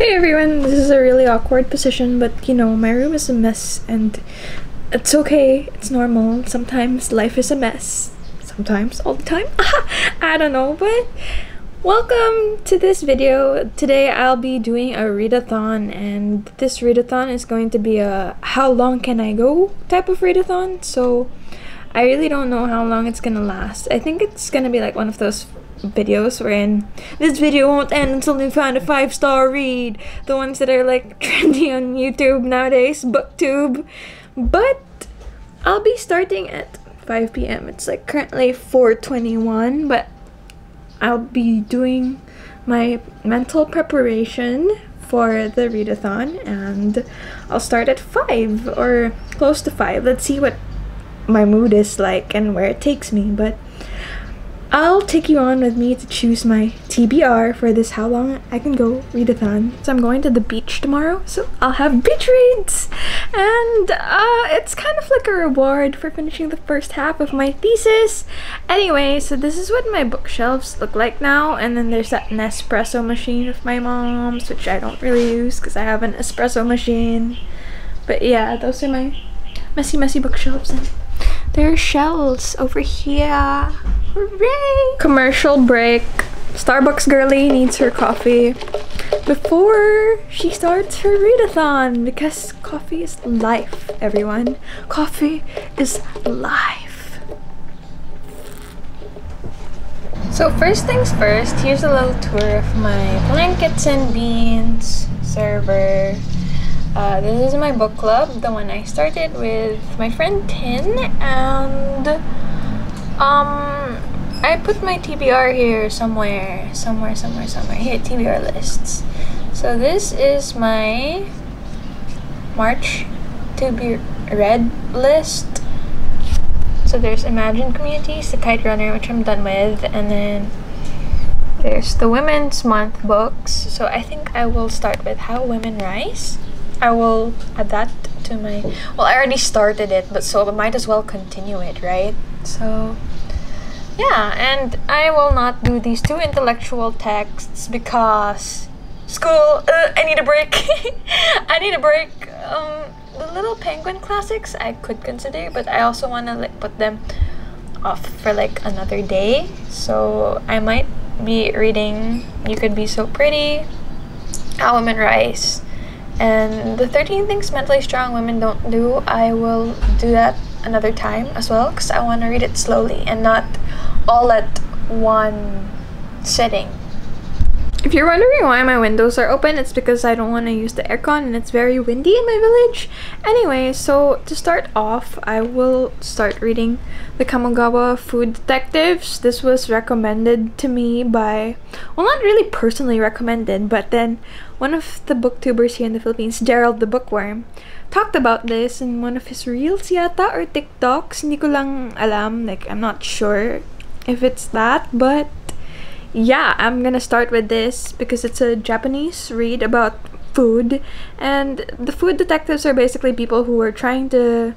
Hey everyone, this is a really awkward position, but you know, my room is a mess and it's okay, it's normal. Sometimes life is a mess. Sometimes, all the time. I don't know, but welcome to this video. Today I'll be doing a readathon, and this readathon is going to be a how long can I go type of readathon. So I really don't know how long it's gonna last. I think it's gonna be like one of those videos wherein this video won't end until you find a 5-star read, the ones that are like trendy on YouTube nowadays, BookTube. But I'll be starting at 5 p.m. It's like currently 4:21, but I'll be doing my mental preparation for the readathon, and I'll start at 5 or close to 5. Let's see what my mood is like and where it takes me, but I'll take you on with me to choose my TBR for this how long I can go readathon. So I'm going to the beach tomorrow, so I'll have beach reads, and it's kind of like a reward for finishing the first half of my thesis. Anyway, so this is what my bookshelves look like now, and then there's that Nespresso machine of my mom's, which I don't really use because I have an espresso machine. But yeah, those are my messy bookshelves, and there are shelves over here. Hooray! Commercial break. Starbucks girly needs her coffee before she starts her readathon, because coffee is life, everyone. Coffee is life. So first things first, here's a little tour of my blankets and beans server. This is my book club, the one I started with my friend Tin, and I put my TBR here somewhere. Here, TBR lists. So this is my March to be read list. So there's Imagine Communities, The Kite Runner, which I'm done with, and then there's the Women's Month books. So I think I will start with How Women Rise. I will add that to my, well, I already started it, but so I might as well continue it, right? So yeah, and I will not do these two intellectual texts because school, I need a break. I need a break. The Little Penguin classics I could consider, but I also want to like put them off for like another day. So I might be reading You Could Be So Pretty, How Women Rise, and the 13 Things Mentally Strong Women Don't Do. I will do that another time as well, because I want to read it slowly and not all at one sitting. If you're wondering why my windows are open, it's because I don't want to use the aircon and it's very windy in my village. Anyway, so to start off, I will start reading the Kamogawa Food Detectives. This was recommended to me by, well, not really personally recommended, but then one of the booktubers here in the Philippines, Gerald the Bookworm, talked about this in one of his reels yata or TikToks. Hindi ko lang alam, like I'm not sure if it's that, but yeah, I'm gonna start with this because it's a Japanese read about food, and the food detectives are basically people who are trying to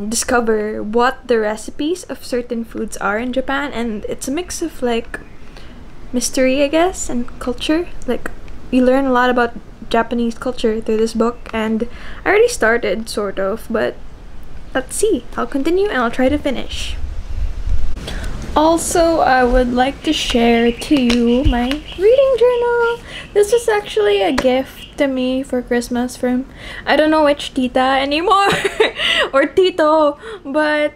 discover what the recipes of certain foods are in Japan, and it's a mix of like mystery, I guess, and culture. Like you learn a lot about Japanese culture through this book, and I already started sort of, but let's see. I'll continue and I'll try to finish. Also, I would like to share to you my reading journal. This was actually a gift to me for Christmas from, I don't know which tita anymore or tito, but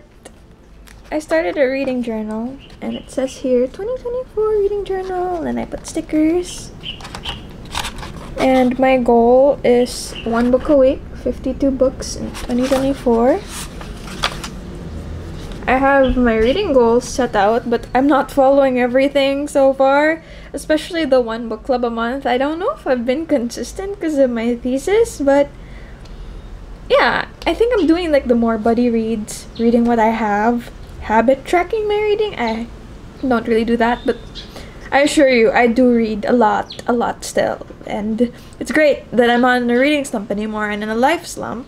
I started a reading journal, and it says here 2024 reading journal, and I put stickers. And my goal is 1 book a week, 52 books in 2024. I have my reading goals set out, but I'm not following everything so far, especially the 1 book club a month. I don't know if I've been consistent because of my thesis, but yeah, I think I'm doing like the more buddy reads, reading what I have, habit tracking my reading. I don't really do that, but I assure you, I do read a lot still, and it's great that I'm not in a reading slump anymore and in a life slump.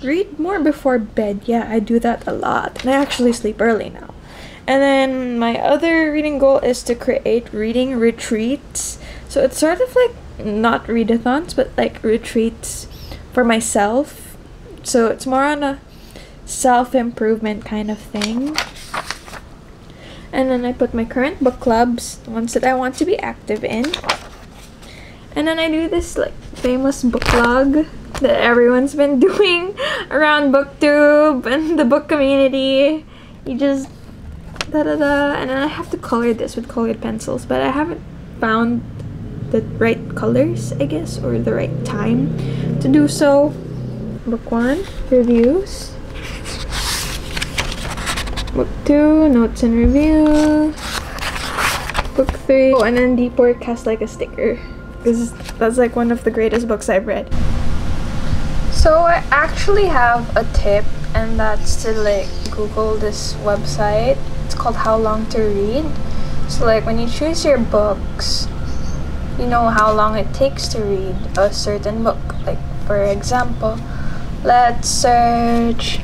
Read more before bed. Yeah, I do that a lot, and I actually sleep early now. And then my other reading goal is to create reading retreats. So it's sort of like not readathons, but like retreats for myself. So it's more on a self-improvement kind of thing. And then I put my current book clubs, the ones that I want to be active in. And then I do this like famous book vlog that everyone's been doing around BookTube and the book community. You just da-da-da, and then I have to color this with colored pencils, but I haven't found the right colors, I guess, or the right time to do so. Book 1, reviews. Book 2, notes and reviews. Book 3, oh, and then Deep Work has like a sticker, because that's like one of the greatest books I've read. So I actually have a tip, and that's to like Google this website. It's called How Long to Read. So like when you choose your books, you know how long it takes to read a certain book. Like for example, let's search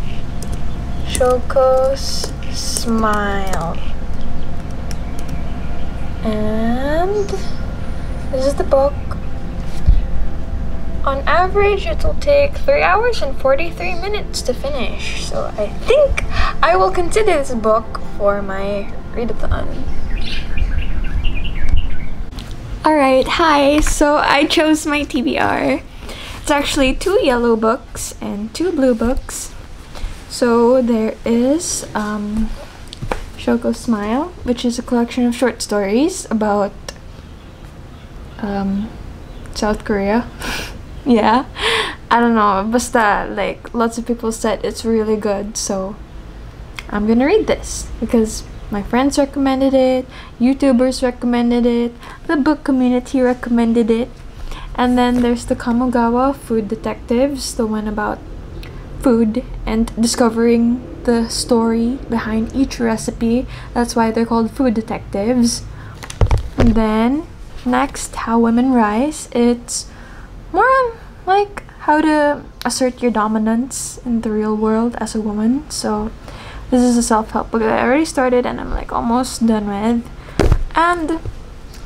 Shoko's Smile. And this is the book. On average, it will take 3 hours and 43 minutes to finish. So I think I will consider this book for my readathon. Alright, hi. So I chose my TBR. It's actually 2 yellow books and 2 blue books. So there is Shoko's Smile, which is a collection of short stories about South Korea. Yeah, I don't know, basta like lots of people said it's really good, so I'm gonna read this because my friends recommended it, YouTubers recommended it, the book community recommended it. And then there's the Kamogawa Food Detectives, the one about food and discovering the story behind each recipe. That's why they're called food detectives. And then next, How Women Rise. It's more on like how to assert your dominance in the real world as a woman. So this is a self-help book that I already started and I'm like almost done with. And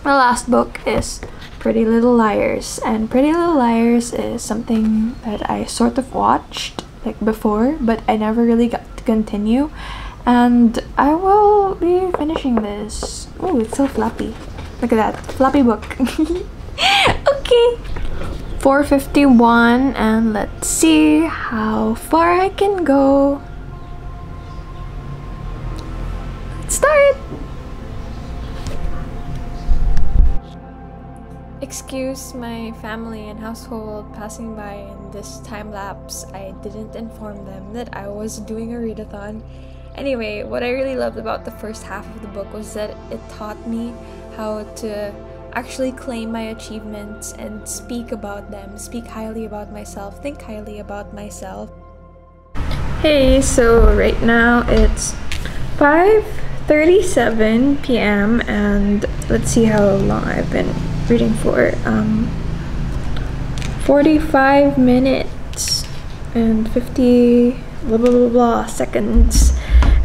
the last book is Pretty Little Liars. And Pretty Little Liars is something that I sort of watched like before, but I never really got to continue. And I will be finishing this. Oh, it's so floppy. Look at that. Floppy book. Okay. 4:51, and let's see how far I can go. Let's start! Excuse my family and household passing by in this time lapse. I didn't inform them that I was doing a readathon. Anyway, what I really loved about the first half of the book was that it taught me how to actually claim my achievements and speak about them, speak highly about myself, think highly about myself. Hey, so right now it's 5:37 p.m. and let's see how long I've been reading for. 45 minutes and 50 blah blah blah blah seconds.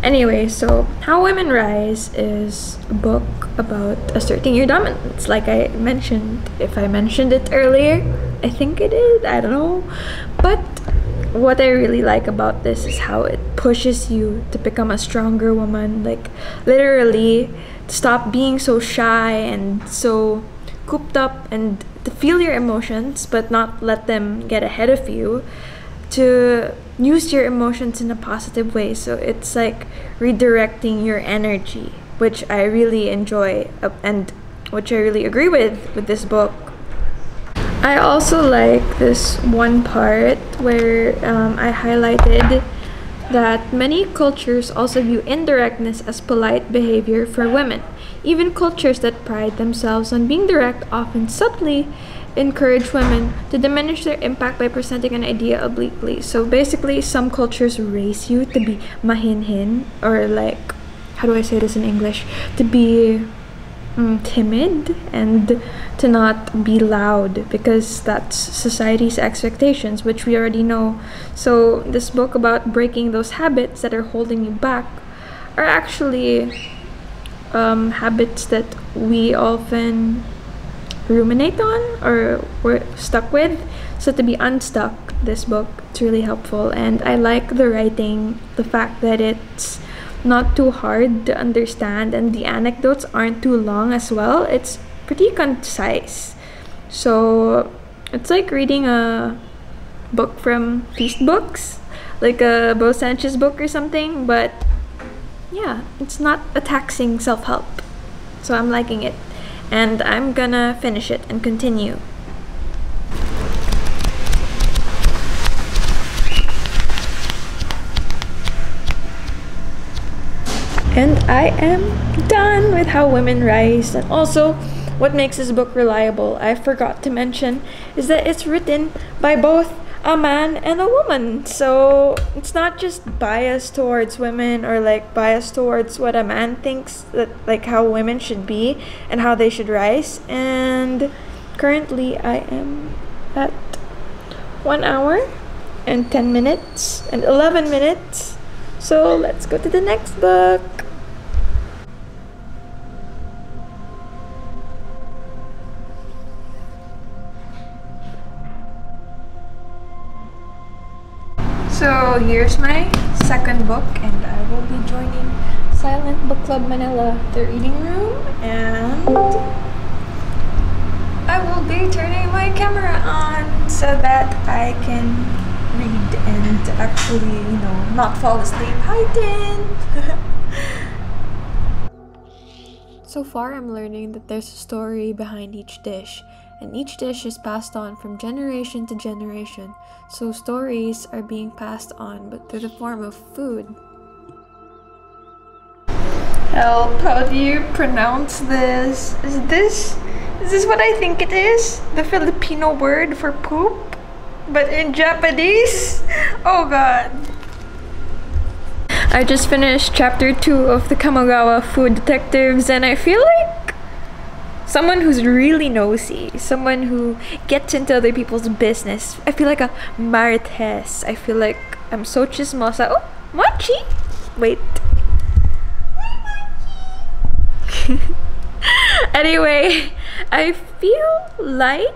Anyway, so How Women Rise is a book about asserting your dominance, like I mentioned. If I mentioned it earlier, I think I did, I don't know. But what I really like about this is how it pushes you to become a stronger woman, like literally to stop being so shy and so cooped up and to feel your emotions but not let them get ahead of you, to use your emotions in a positive way. So it's like redirecting your energy, which I really enjoy and which I really agree with this book. I also like this one part where I highlighted that many cultures also view indirectness as polite behavior for women. Even cultures that pride themselves on being direct often subtly encourage women to diminish their impact by presenting an idea obliquely. So basically, some cultures raise you to be mahinhin, or like, how do I say this in English? To be timid and to not be loud, because that's society's expectations, which we already know. So this book about breaking those habits that are holding you back are actually habits that we often ruminate on or were stuck with. So to be unstuck, this book, it's really helpful. And I like the writing, the fact that it's not too hard to understand and the anecdotes aren't too long as well. It's pretty concise. So it's like reading a book from Feast Books, like a Bo Sanchez book or something, but yeah, it's not a taxing self-help. So I'm liking it, and I'm gonna finish it and continue. And I am done with How Women Rise. And also, what makes this book reliable, I forgot to mention, is that it's written by both a man and a woman. So it's not just biased towards women or like biased towards what a man thinks that like how women should be and how they should rise. And currently I am at 1 hour and 10 minutes and 11 minutes. So let's go to the next book. So here's my second book, and I will be joining Silent Book Club Manila, the reading room, and I will be turning my camera on so that I can read and actually, you know, not fall asleep. Hi, Tin! So far, I'm learning that there's a story behind each dish, and each dish is passed on from generation to generation. So stories are being passed on, but through the form of food. Help, how do you pronounce this? Is this what I think it is? The Filipino word for poop? But in Japanese? Oh god. I just finished chapter 2 of the Kamogawa Food Detectives, and I feel like someone who's really nosy, someone who gets into other people's business. I feel like a Marites. I feel like I'm so chismosa. Oh, Mochi! Wait. Anyway, I feel like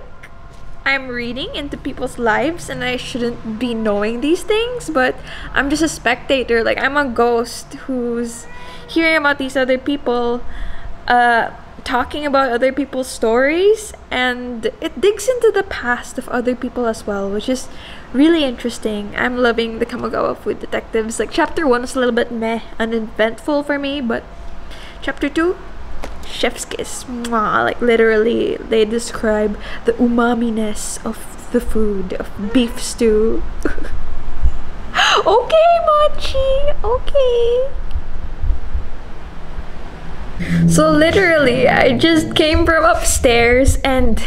I'm reading into people's lives and I shouldn't be knowing these things, but I'm just a spectator. Like, I'm a ghost who's hearing about these other people talking about other people's stories, and it digs into the past of other people as well, which is really interesting. I'm loving the Kamogawa Food Detectives. Like, chapter 1 was a little bit meh, uneventful for me, but chapter 2, chef's kiss. Mwah. Like, literally, they describe the umami-ness of the food, of beef stew. Okay, Mochi! Okay! So literally, I just came from upstairs and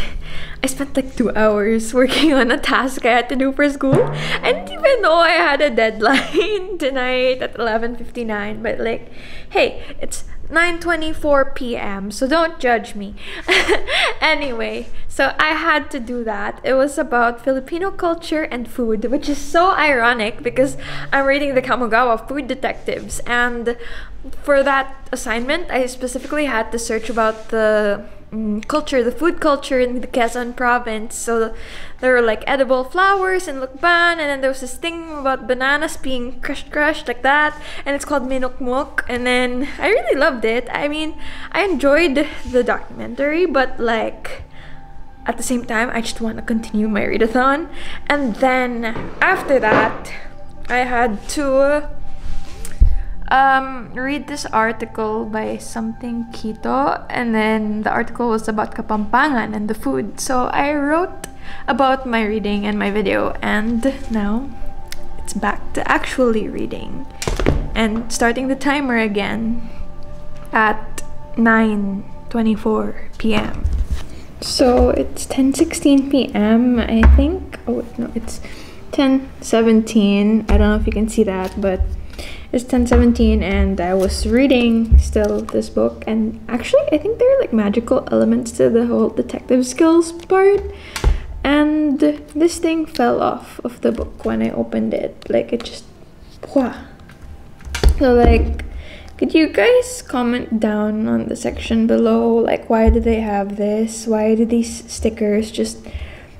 I spent like 2 hours working on a task I had to do for school. I didn't even know I had a deadline tonight at 11:59, but like, hey, it's 9:24 p.m. so don't judge me. Anyway, so I had to do that. It was about Filipino culture and food, which is so ironic because I'm reading the Kamogawa Food Detectives, and for that assignment I specifically had to search about the culture, the food culture in the Quezon province. So there were like edible flowers in Lukban, and then there was this thing about bananas being crushed like that, and it's called minukmuk. And then I really loved it. I mean, I enjoyed the documentary, but like at the same time I just want to continue my readathon. And then after that I had to read this article by something Keto, and then the article was about Kapampangan and the food. So I wrote about my reading and my video, and now it's back to actually reading and starting the timer again at 9:24 p.m. So it's 10:16 p.m. I think. Oh wait, no, it's 10:17. I don't know if you can see that, but it's 10:17, and I was reading still this book, and actually I think there are like magical elements to the whole detective skills part, and this thing fell off of the book when I opened it. Like, it just, wah. So like, Could you guys comment down on the section below, like, why do they have this? Why do these stickers just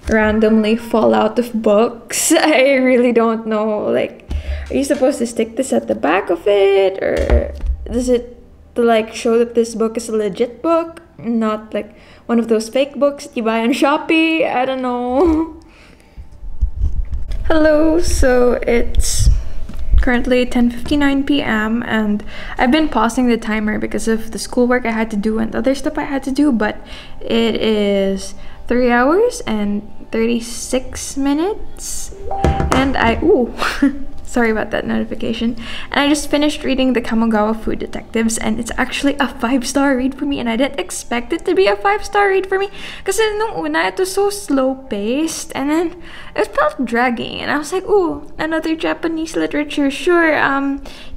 randomly fall out of books? I really don't know. Like, are you supposed to stick this at the back of it, or does it to like show that this book is a legit book, not like one of those fake books that you buy on Shopee? I don't know. Hello, so it's currently 10:59 p.m. and I've been pausing the timer because of the schoolwork I had to do and other stuff I had to do, but it is 3 hours and 36 minutes and sorry about that notification. And I just finished reading the Kamogawa Food Detectives, and it's actually a 5-star read for me, and I didn't expect it to be a 5-star read for me because nung una it was so slow-paced, and then it felt dragging, and I was like, ooh, another Japanese literature, sure.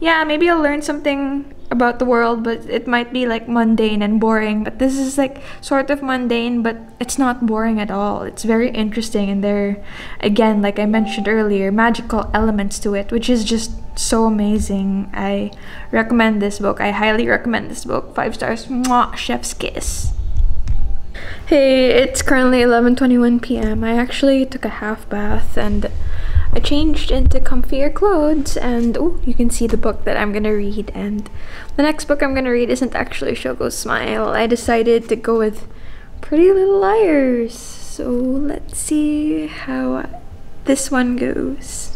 Yeah, maybe I'll learn something about the world, but it might be like mundane and boring. But this is like sort of mundane, but it's not boring at all. It's very interesting, and there, again, like I mentioned earlier, magical elements to it, which is just so amazing. I recommend this book. I highly recommend this book. 5 stars. Mwah, chef's kiss. Hey, it's currently 11:21 p.m. I actually took a half bath and I changed into comfier clothes, and oh, you can see the book that I'm gonna read. And the next book I'm gonna read isn't actually Shogo's Smile. I decided to go with Pretty Little Liars. So let's see how this one goes.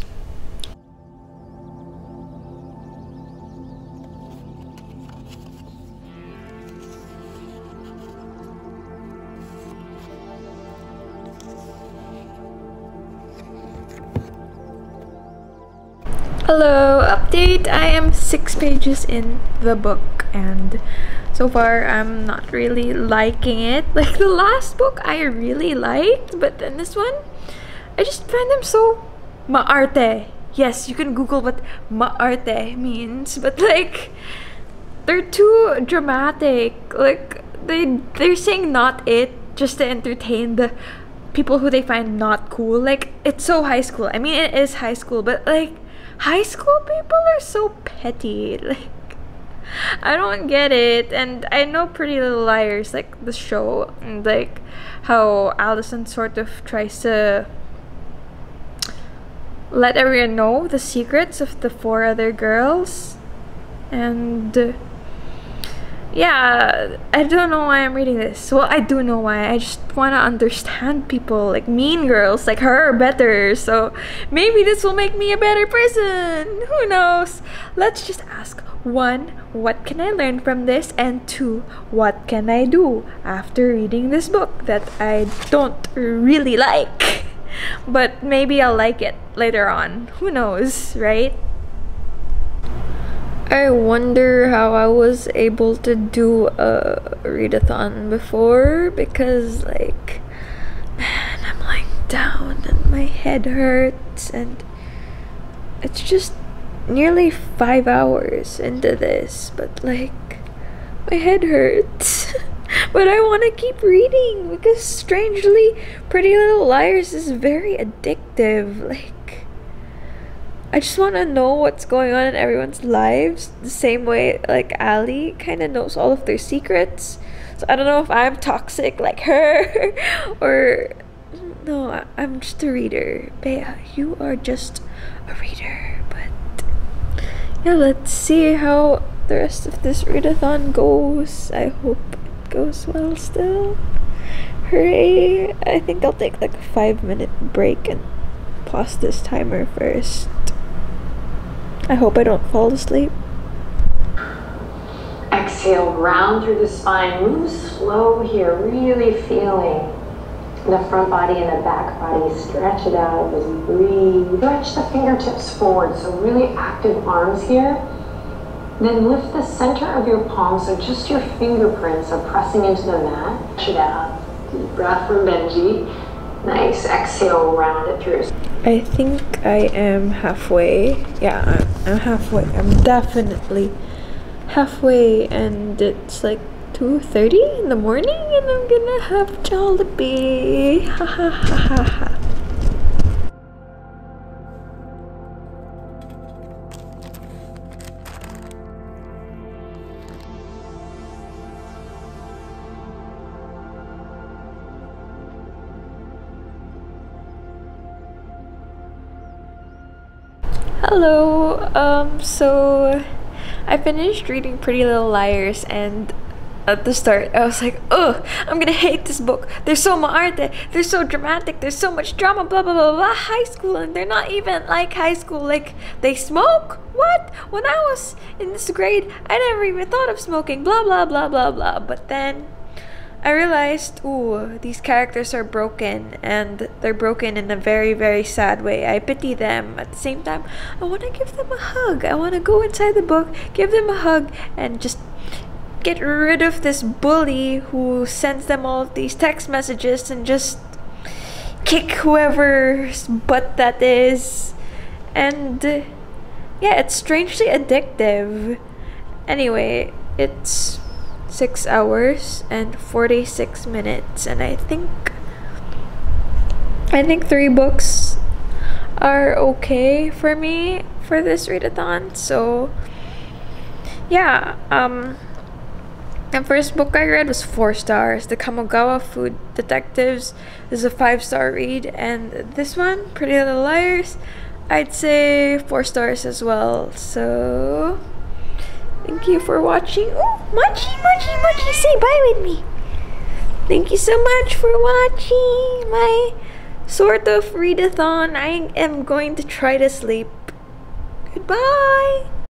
Hello, update. I am 6 pages in the book, and so far I'm not really liking it. Like the last book I really liked, but then this one, I just find them so maarte. Yes, you can Google what maarte means, but like they're too dramatic. Like they're saying not it just to entertain the people who they find not cool. Like it's so high school. I mean, it is high school, but like high school people are so petty. Like, I don't get it. And I know Pretty Little Liars, like the show, and like how Allison sort of tries to let everyone know the secrets of the 4 other girls. And yeah, I don't know why I'm reading this. Well, I do know why. I just want to understand people, like mean girls like her, better. So maybe this will make me a better person. Who knows? Let's just ask. 1, what can I learn from this? And 2, what can I do after reading this book that I don't really like? But maybe I'll like it later on. Who knows, right? I wonder how I was able to do a readathon before, because like, man, I'm lying down and my head hurts, and it's just nearly 5 hours into this, but like my head hurts. But I want to keep reading because strangely Pretty Little Liars is very addictive. Like, I just want to know what's going on in everyone's lives, the same way like Ali kind of knows all of their secrets. So I don't know if I'm toxic like her or no, I'm just a reader. Bea, you are just a reader. But yeah, let's see how the rest of this readathon goes. I hope it goes well still. Hooray! I think I'll take like a 5-minute break and pause this timer first. I hope I don't fall asleep. Exhale, round through the spine. Move slow here, really feeling the front body and the back body. Stretch it out as you breathe. Stretch the fingertips forward, so really active arms here. Then lift the center of your palm, so just your fingerprints are pressing into the mat. Stretch it out. Deep breath from Benji. Nice. Exhale, round it through. I think I am halfway. Yeah, I'm halfway. I'm definitely halfway, and it's like 2:30 in the morning, and I'm gonna have Jollibee. Ha ha ha ha ha. Hello. So I finished reading Pretty Little Liars, and at the start I was like, oh, I'm gonna hate this book. They're so maarte, they're so dramatic, there's so much drama, blah blah blah blah. High school, and they're not even like high school. Like, they smoke? What? When I was in this grade, I never even thought of smoking, blah blah blah blah blah. But then I realized, ooh, these characters are broken, and they're broken in a very, very sad way. I pity them. At the same time, I want to give them a hug. I want to go inside the book, give them a hug, and just get rid of this bully who sends them all of these text messages, and just kick whoever's butt that is. And yeah, it's strangely addictive. Anyway, it's 6 hours and 46 minutes, and I think 3 books are okay for me for this readathon. So yeah, the first book I read was 4 stars. The Kamogawa Food Detectives is a 5-star read, and this one, Pretty Little Liars, I'd say 4 stars as well. So thank you for watching. Oh, Mochi, say bye with me. Thank you so much for watching my sort of readathon. I am going to try to sleep. Goodbye.